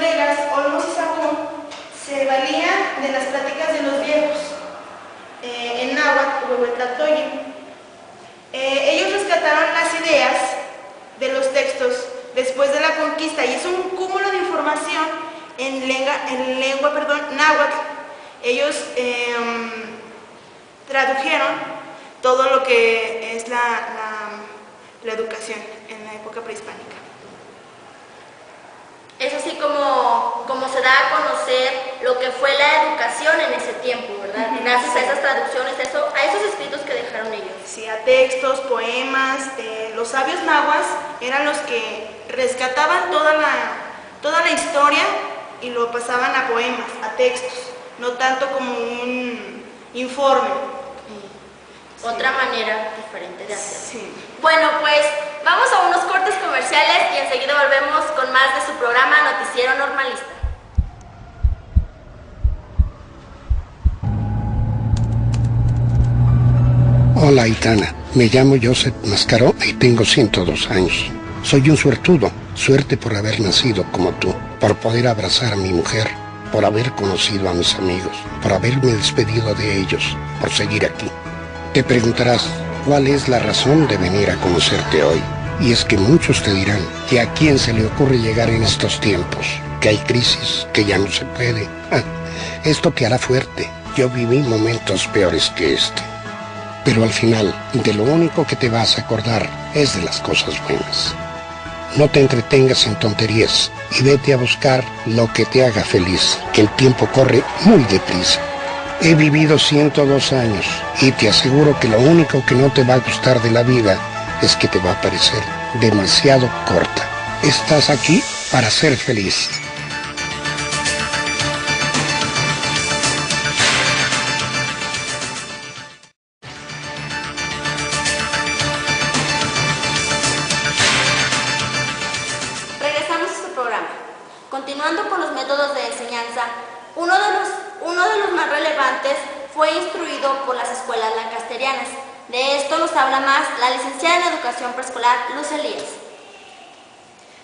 colegas, Olmos y Sahagún, se valían de las pláticas de los viejos en náhuatl, Huehuetlatoya. Ellos rescataron las ideas de los textos después de la conquista y es un cúmulo de información en lengua náhuatl. Ellos tradujeron todo lo que es la educación en la época prehispánica. Es así como se da a conocer lo que fue la educación en ese tiempo, ¿verdad? Gracias a esas traducciones, a esos escritos que dejaron ellos. Sí, a textos, poemas. Los sabios nahuas eran los que rescataban toda la historia y lo pasaban a poemas, a textos, no tanto como un informe. Otra manera diferente de hacerlo. Sí. Bueno, pues vamos a unos cortes comerciales y enseguida volvemos con más de su programa Noticiero Normalista. Hola, Aitana. Me llamo Joseph Mascaró y tengo 102 años. Soy un suertudo. Suerte por haber nacido como tú, por poder abrazar a mi mujer, por haber conocido a mis amigos, por haberme despedido de ellos, por seguir aquí. Te preguntarás, ¿cuál es la razón de venir a conocerte hoy? Y es que muchos te dirán que a quién se le ocurre llegar en estos tiempos, que hay crisis, que ya no se puede. Esto te hará fuerte. Yo viví momentos peores que este. Pero al final, de lo único que te vas a acordar es de las cosas buenas. No te entretengas en tonterías y vete a buscar lo que te haga feliz, que el tiempo corre muy deprisa. He vivido 102 años y te aseguro que lo único que no te va a gustar de la vida es que te va a parecer demasiado corta. Estás aquí para ser feliz. Regresamos a su programa. Continuando con los métodos de enseñanza, uno de los más relevantes fue instruido por las escuelas lancasterianas. De esto nos habla más la licenciada en Educación Preescolar, Luz Elías.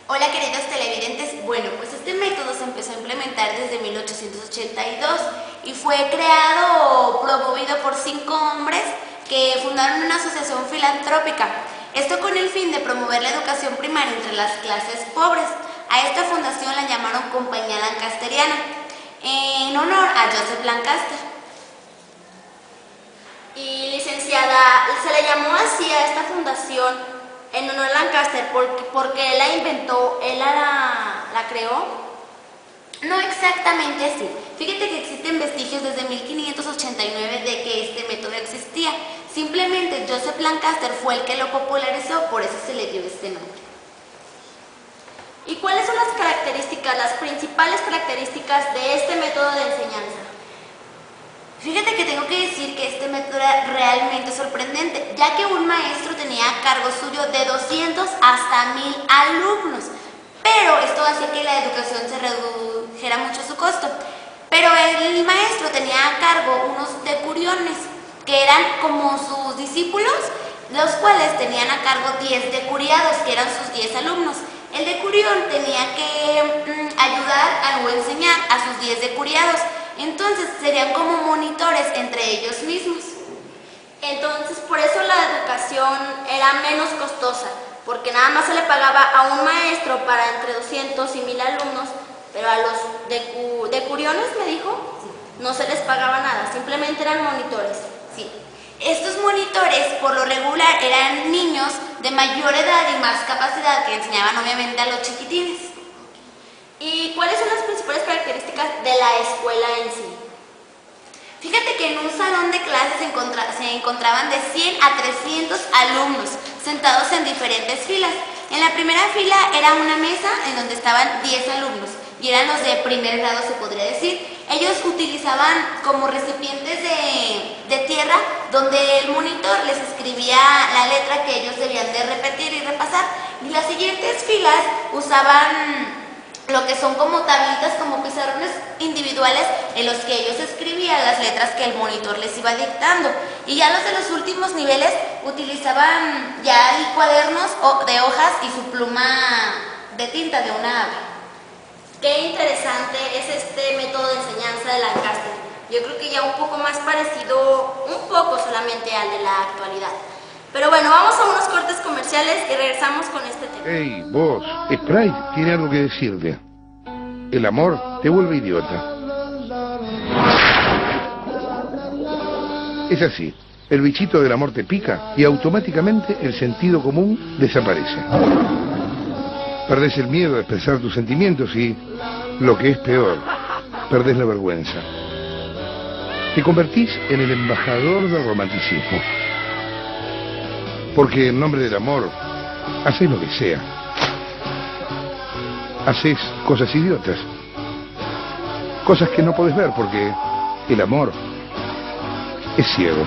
Hola queridos televidentes, bueno, pues este método se empezó a implementar desde 1882 y fue creado o promovido por 5 hombres que fundaron una asociación filantrópica. Esto con el fin de promover la educación primaria entre las clases pobres. A esta fundación la llamaron Compañía Lancasteriana, en honor a Joseph Lancaster. Y licenciada, se le llamó así a esta fundación en honor a Lancaster porque él la inventó, él la creó. No exactamente así. Fíjate que existen vestigios desde 1589 de que este método existía. Simplemente Joseph Lancaster fue el que lo popularizó, por eso se le dio este nombre. ¿Y cuáles son las características, las principales características de este método de enseñanza? Fíjate que tengo que decir que este método era realmente sorprendente, ya que un maestro tenía a cargo suyo de 200 hasta 1000 alumnos. Pero esto hacía que la educación se redujera mucho su costo. Pero el maestro tenía a cargo unos decuriones, que eran como sus discípulos, los cuales tenían a cargo 10 decuriados, que eran sus 10 alumnos. El decurión tenía que ayudar o enseñar a sus 10 decuriados. Entonces serían como monitores entre ellos mismos. Entonces por eso la educación era menos costosa, porque nada más se le pagaba a un maestro para entre 200 y 1000 alumnos, pero a los decuriones, me dijo, no se les pagaba nada, simplemente eran monitores. Sí. Estos monitores por lo regular eran niños de mayor edad y más capacidad que enseñaban obviamente a los chiquitines. ¿Y cuáles son las principales características de la escuela en sí? Fíjate que en un salón de clases se encontraban de 100 a 300 alumnos sentados en diferentes filas. En la primera fila era una mesa en donde estaban 10 alumnos y eran los de primer grado, se podría decir. Ellos utilizaban como recipientes de tierra donde el monitor les escribía la letra que ellos debían de repetir y repasar. Y las siguientes filas usaban lo que son como tablitas, como pizarrones individuales en los que ellos escribían las letras que el monitor les iba dictando. Y ya los de los últimos niveles utilizaban ya cuadernos de hojas y su pluma de tinta de una ave. qué interesante es este método de enseñanza de Lancaster. Yo creo que ya un poco más parecido, un poco solamente al de la actualidad. Pero bueno, vamos a unos cortes comerciales y regresamos con este tema. Hey, vos, Sprite tiene algo que decirte. El amor te vuelve idiota. Es así, el bichito del amor te pica y automáticamente el sentido común desaparece. Perdés el miedo de expresar tus sentimientos y, lo que es peor, perdés la vergüenza. Te convertís en el embajador del romanticismo. Porque en nombre del amor, haces lo que sea. Haces cosas idiotas. Cosas que no podés ver porque el amor es ciego.